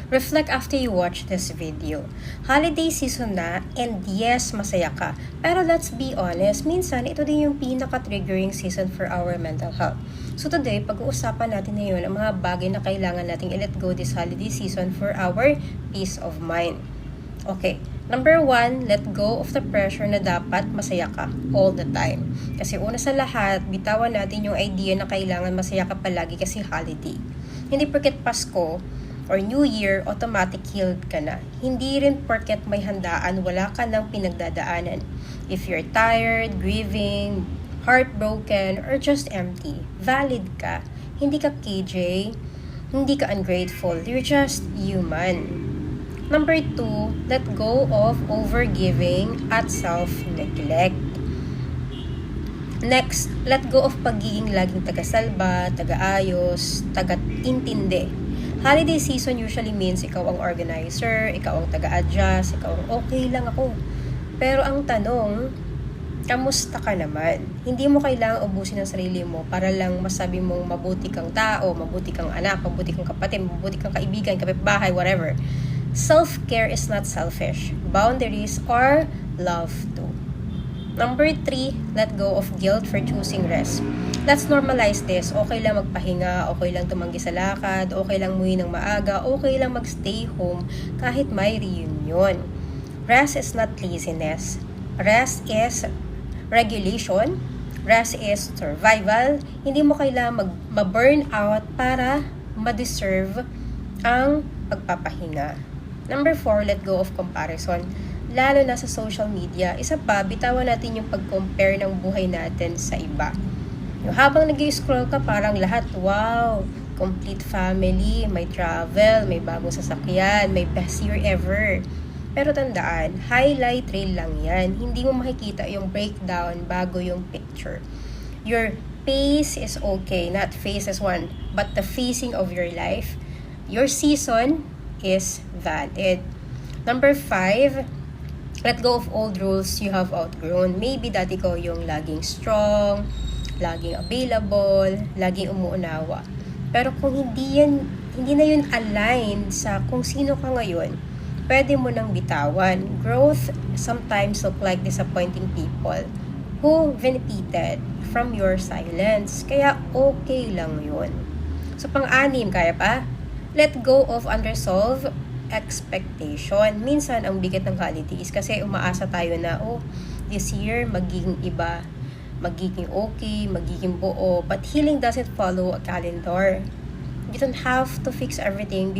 Reflect after you watch this video. Holiday season na, and yes, masaya ka. Pero let's be honest, minsan ito din yung pinaka-triggering season for our mental health. So today, pag-uusapan natin ngayon ang mga bagay na kailangan nating i-let go this holiday season for our peace of mind. Okay, number 1, let go of the pressure na dapat masaya ka all the time. Kasi una sa lahat, bitawan natin yung idea na kailangan masaya ka palagi kasi holiday. Hindi porket Pasko or New Year, automatic healed ka na. Hindi rin porket may handaan, wala ka nang pinagdadaanan. If you're tired, grieving, heartbroken, or just empty, valid ka. Hindi ka KJ, hindi ka ungrateful, you're just human. Number 2, let go of overgiving at self-neglect. Next, let go of pagiging laging taga-salba, taga-ayos, taga-intindi. Holiday season usually means ikaw ang organizer, ikaw ang taga-adjust, ikaw ang okay lang ako. Pero ang tanong, kamusta ka naman? Hindi mo kailangang ubusin ang sarili mo para lang masabi mong mabuti kang tao, mabuti kang anak, mabuti kang kapatid, mabuti kang kaibigan, kapitbahay, whatever. Self-care is not selfish. Boundaries are love too. Number 3, let go of guilt for choosing rest. Let's normalize this. Okay lang magpahinga, okay lang tumanggi sa lakad, okay lang umuwi ng maaga, okay lang magstay home kahit may reunion. Rest is not laziness. Rest is regulation. Rest is survival. Hindi mo kailangan ma-burn out para ma-deserve ang pagpapahinga. Number 4, let go of comparison. Lalo na sa social media, isa pa, bitawan natin yung pag-compare ng buhay natin sa iba. Yung habang nag-scroll ka, parang lahat, wow, complete family, may travel, may bagong sasakyan, may best year ever. Pero tandaan, highlight reel lang yan. Hindi mo makikita yung breakdown bago yung picture. Your pace is okay, not phase is one, but the phasing of your life, your season is valid. Number 5, let go of old rules you have outgrown. Maybe dati ko yung laging strong, laging available, laging umuunawa. Pero kung hindi na yun aligned sa kung sino ka ngayon, pwede mo nang bitawan. Growth sometimes look like disappointing people who benefited from your silence. Kaya okay lang yun. So pang-anim, kaya pa? Let go of unresolved expectation. Minsan, ang bigat ng holidays kasi umaasa tayo na, this year, magiging iba, magiging okay, magiging buo. But healing doesn't follow a calendar. You don't have to fix everything